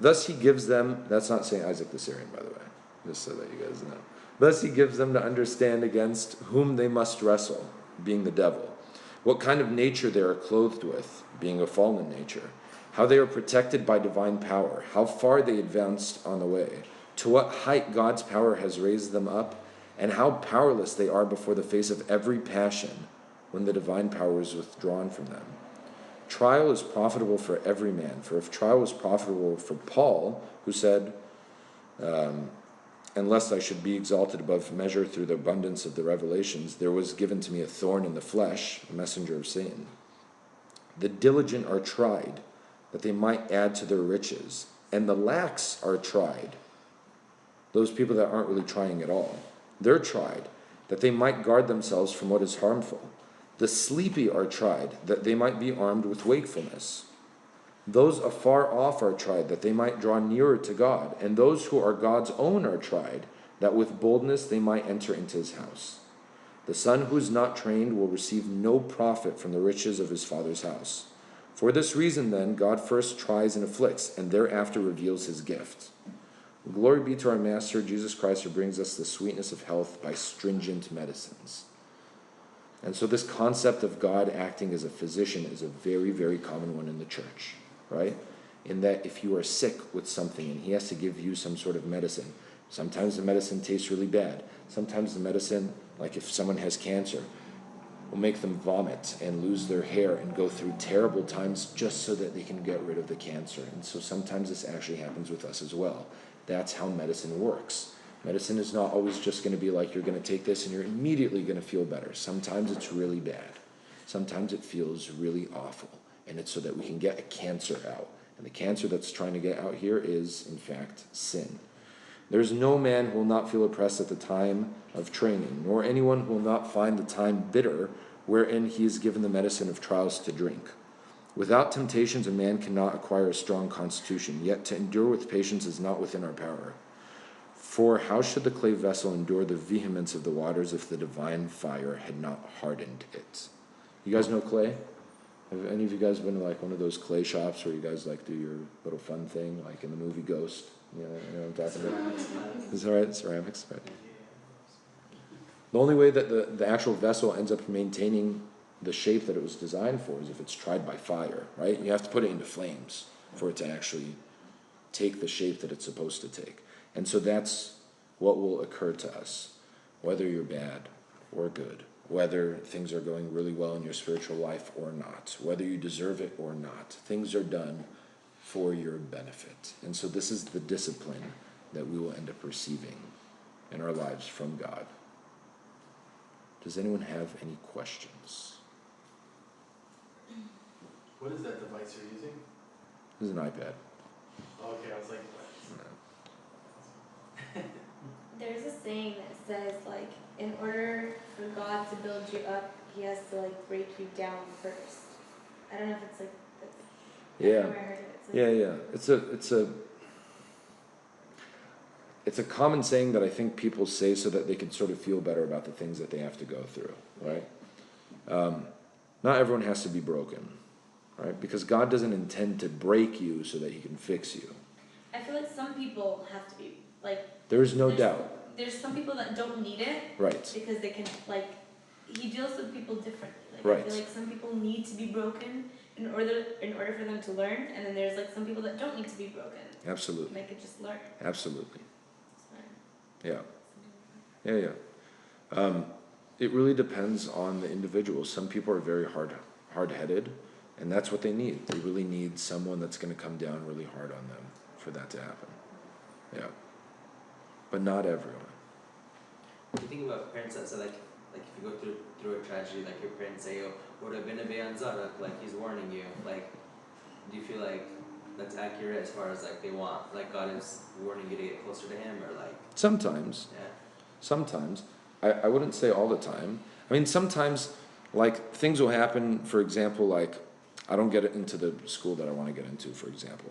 S1: Thus he gives them, that's not St. Isaac the Syrian, by the way, just so that you guys know. Thus he gives them to understand against whom they must wrestle, being the devil, what kind of nature they are clothed with, being a fallen nature, how they are protected by divine power, how far they advanced on the way, to what height God's power has raised them up, and how powerless they are before the face of every passion when the divine power is withdrawn from them. Trial is profitable for every man, for if trial was profitable for Paul, who said, unless I should be exalted above measure through the abundance of the revelations, there was given to me a thorn in the flesh, a messenger of Satan. The diligent are tried, that they might add to their riches, and the lax are tried, those people that aren't really trying at all. They're tried, that they might guard themselves from what is harmful. The sleepy are tried, that they might be armed with wakefulness. Those afar off are tried, that they might draw nearer to God. And those who are God's own are tried, that with boldness they might enter into his house. The son who is not trained will receive no profit from the riches of his father's house. For this reason, then, God first tries and afflicts, and thereafter reveals his gift. Glory be to our Master, Jesus Christ, who brings us the sweetness of health by stringent medicines. And so this concept of God acting as a physician is a very, very common one in the church, right? In that if you are sick with something and he has to give you some sort of medicine, sometimes the medicine tastes really bad. Sometimes the medicine, like if someone has cancer, will make them vomit and lose their hair and go through terrible times just so that they can get rid of the cancer. And so sometimes this actually happens with us as well. That's how medicine works. Medicine is not always just going to be like you're going to take this and you're immediately going to feel better. Sometimes it's really bad. Sometimes it feels really awful. And it's so that we can get a cancer out. And the cancer that's trying to get out here is, in fact, sin. There's no man who will not feel oppressed at the time of training, nor anyone who will not find the time bitter, wherein he is given the medicine of trials to drink. Without temptations, a man cannot acquire a strong constitution, yet to endure with patience is not within our power. For how should the clay vessel endure the vehemence of the waters if the divine fire had not hardened it? You guys know clay? Have any of you guys been to like one of those clay shops where you guys like do your little fun thing, like in the movie Ghost? You know what I'm talking about? Is that right? Ceramics, right? The only way that the actual vessel ends up maintaining the shape that it was designed for is if it's tried by fire, right? You have to put it into flames for it to actually take the shape that it's supposed to take. And so that's what will occur to us, whether you're bad or good, whether things are going really well in your spiritual life or not, whether you deserve it or not. Things are done for your benefit. And so this is the discipline that we will end up receiving in our lives from God. Does anyone have any questions?
S5: What is that device you're using?
S1: This is an iPad.
S5: Okay, I was like,
S2: There's a saying that says, like, in order for God to build you up, he has to, like, break you down first. I don't know if it's like, I don't know where I heard it. It's like,
S1: Yeah. It's a common saying that I think people say so that they can sort of feel better about the things that they have to go through, right? Not everyone has to be broken, right? Because God doesn't intend to break you so that he can fix you.
S2: I feel like some people have to be, like...
S1: There is no doubt.
S2: There's some people that don't need it.
S1: Right.
S2: Because they can, like, he deals with people differently. Like,
S1: Right.
S2: I feel like some people need to be broken in order for them to learn, and then there's, like, some people that don't need to be broken.
S1: Absolutely.
S2: They could just learn.
S1: Absolutely.
S2: It's fine.
S1: Yeah. It really depends on the individual. Some people are very hard-headed, and that's what they need. They really need someone that's going to come down really hard on them for that to happen. Yeah. But not everyone.
S4: What do you think about parents that say, like if you go through a tragedy, like your parents say, oh, like he's warning you, like, do you feel like that's accurate as far as like they want, like God is warning you to get closer to him, or like?
S1: Sometimes.
S4: Yeah.
S1: Sometimes. I wouldn't say all the time. I mean, sometimes, like, things will happen, for example, like, I don't get into the school that I want to get into, for example.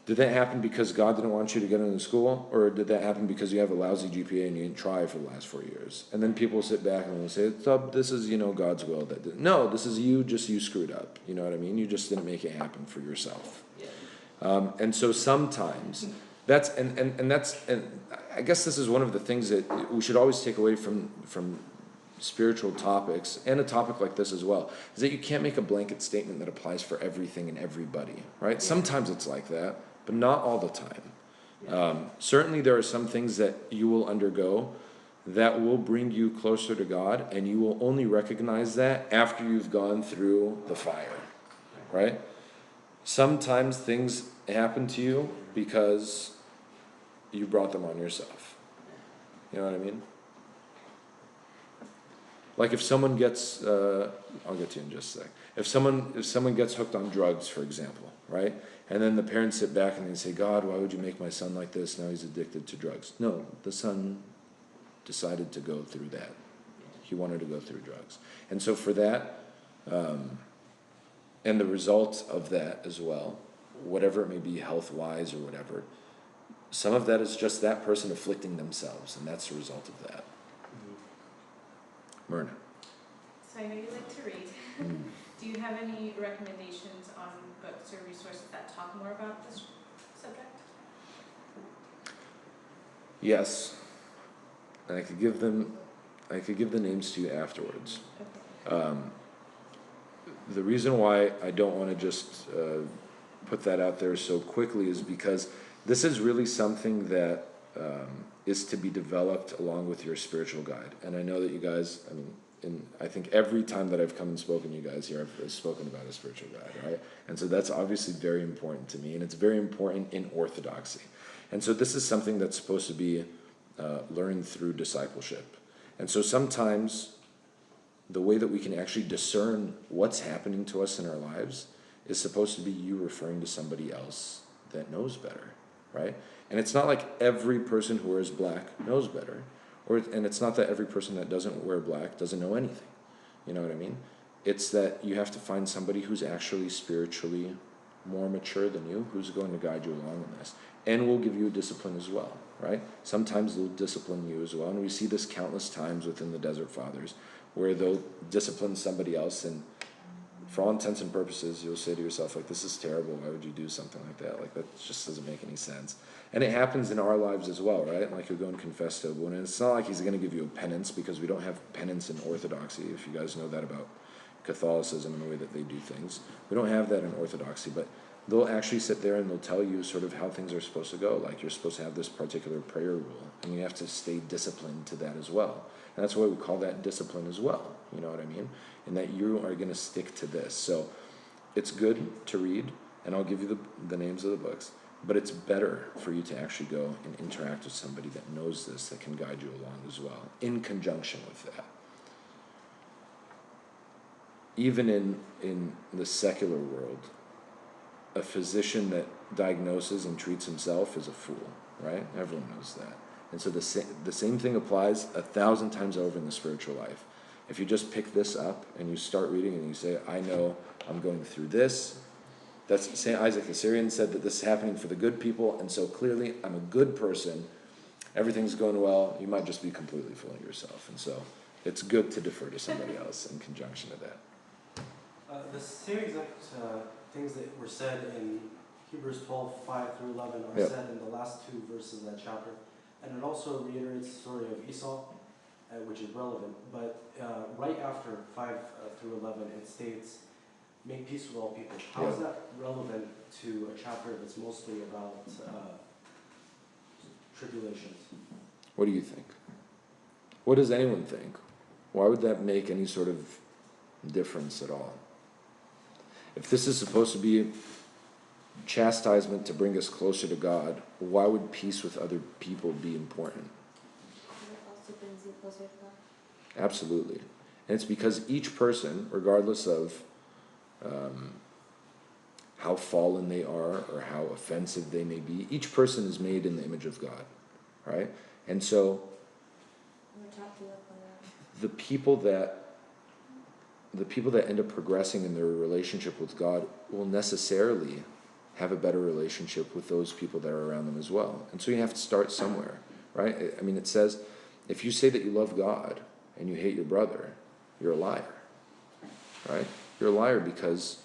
S1: Did that happen because God didn't want you to get into school? Or did that happen because you have a lousy GPA and you didn't try for the last 4 years? And then people sit back and they'll say, this is, God's will. No, this is you screwed up. You know what I mean? You just didn't make it happen for yourself.
S4: Yeah.
S1: And so sometimes, and I guess this is one of the things that we should always take away from spiritual topics, and a topic like this as well, is that you can't make a blanket statement that applies for everything and everybody, right? Yeah. Sometimes it's like that, but not all the time. Yeah. Certainly there are some things that you will undergo that will bring you closer to God, and you will only recognize that after you've gone through the fire, right? Sometimes things happen to you because you brought them on yourself. You know what I mean? Like if someone gets, I'll get to you in just a sec. If someone gets hooked on drugs, for example, right? And then the parents sit back and they say, God, why would you make my son like this? Now he's addicted to drugs. No, the son decided to go through that. He wanted to go through drugs. And so for that, and the result of that as well, whatever it may be, health-wise or whatever, some of that is just that person afflicting themselves, and that's the result of that. Myrna.
S6: So I know you like to read. Do you have any recommendations on books or resources that talk more about this subject?
S1: Yes. And I could give the names to you afterwards.
S6: Okay.
S1: The reason why I don't want to just put that out there so quickly is because this is really something that is to be developed along with your spiritual guide. And I know that you guys, I think every time that I've come and spoken to you guys here, I've spoken about a spiritual guide, right? And so that's obviously very important to me, and it's very important in orthodoxy. And so this is something that's supposed to be learned through discipleship. And so sometimes the way that we can actually discern what's happening to us in our lives is supposed to be you referring to somebody else that knows better, right? And it's not like every person who wears black knows better, and it's not that every person that doesn't wear black doesn't know anything. You know what I mean? It's that you have to find somebody who's actually spiritually more mature than you, who's going to guide you along in this, and will give you discipline as well, right? Sometimes they'll discipline you as well, and we see this countless times within the Desert Fathers, where they'll discipline somebody else, and for all intents and purposes, you'll say to yourself, like, this is terrible, why would you do something like that? Like, that just doesn't make any sense. And it happens in our lives as well, right? Like, you'll go and confess to a woman, and it's not like he's going to give you a penance, because we don't have penance in Orthodoxy, if you guys know that about Catholicism and the way that they do things. We don't have that in Orthodoxy, but they'll actually sit there and they'll tell you sort of how things are supposed to go. Like, you're supposed to have this particular prayer rule, and you have to stay disciplined to that as well. And that's why we call that discipline as well, you know what I mean? And that you are going to stick to this. So it's good to read, and I'll give you the names of the books, but it's better for you to actually go and interact with somebody that knows this, that can guide you along as well, in conjunction with that. Even in the secular world, a physician that diagnoses and treats himself is a fool, right? Everyone knows that. And so the same thing applies 1,000 times over in the spiritual life. If you just pick this up and you start reading and you say, I know I'm going through this. That's St. Isaac the Syrian said that this is happening for the good people, and so clearly I'm a good person. Everything's going well. You might just be completely fooling yourself. And so it's good to defer to somebody else in conjunction to that.
S7: The same exact things that were said in Hebrews 12:5-11 are
S1: Yep.
S7: said in the last two verses of that chapter. And it also reiterates the story of Esau, which is relevant. But right after 5-11, it states, make peace with all people. How is that relevant to a chapter that's mostly about tribulations?
S1: What do you think? What does anyone think? Why would that make any sort of difference at all? If this is supposed to be chastisement to bring us closer to God, why would peace with other people be important?
S2: It also brings you closer to God.
S1: Absolutely. And it's because each person, regardless of how fallen they are or how offensive they may be, each person is made in the image of God, right? And so
S2: We're taught to love one another.
S1: the people that end up progressing in their relationship with God will necessarily have a better relationship with those people that are around them as well. And so you have to start somewhere, right? I mean, it says, if you say that you love God and you hate your brother, you're a liar, right? You're a liar because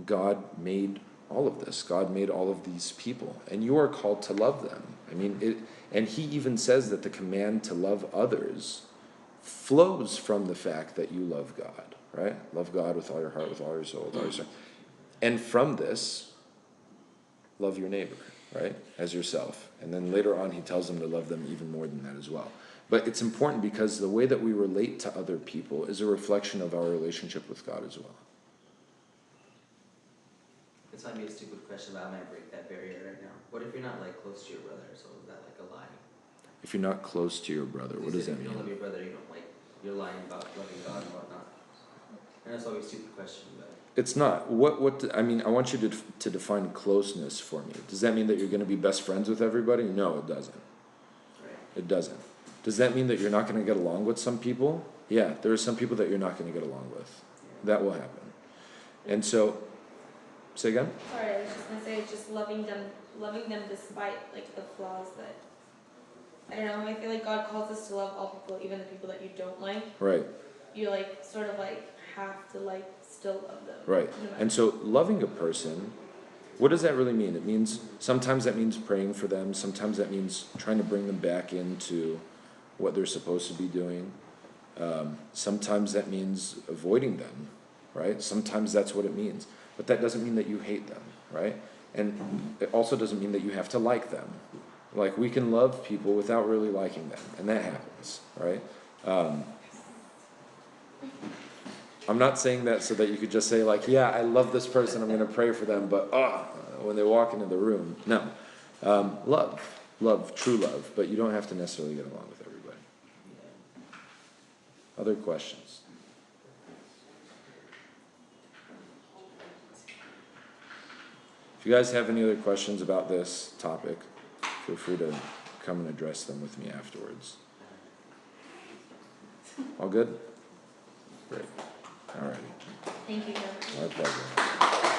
S1: God made all of this. God made all of these people, and you are called to love them. I mean, and he even says that the command to love others flows from the fact that you love God, right? Love God with all your heart, with all your soul, with all your strength. And from this, love your neighbor, right? As yourself. And then later on, he tells them to love them even more than that as well. But it's important because the way that we relate to other people is a reflection of our relationship with God as well.
S4: It's might be a stupid question, but I might break that barrier right now. What if you're not like close to your brother? So is that like a lie?
S1: If you're not close to your brother, what does that
S4: If you don't love
S1: mean?
S4: your brother, you don't like, you're lying about loving God and whatnot. And that's always a stupid question, but
S1: It's not. I mean, I want you to define closeness for me. Does that mean that you're going to be best friends with everybody? No, it doesn't.
S4: right.
S1: It doesn't. Does that mean that you're not going to get along with some people? Yeah, there are some people that you're not going to get along with. That will happen. And so, say again?
S2: Sorry, I was just gonna say, just loving them despite like the flaws that, I don't know, I feel like God calls us to love all people, even the people that you don't like.
S1: Right,
S2: You like sort of like have to like still love them.
S1: right.
S2: No matter-
S1: And so loving a person, what does that really mean? It means, sometimes that means praying for them. Sometimes that means trying to bring them back into what they're supposed to be doing. Sometimes that means avoiding them, right? Sometimes that's what it means. But that doesn't mean that you hate them, right? And it also doesn't mean that you have to like them. Like, we can love people without really liking them, and that happens, right? I'm not saying that so that you could just say, like, yeah, I love this person, I'm going to pray for them, but when they walk into the room, no. Love, true love, but you don't have to necessarily get along with everybody. Other questions? If If you guys have any other questions about this topic, feel free to come and address them with me afterwards. All good? Great. All righty.
S2: Thank you, Joe.
S1: My pleasure.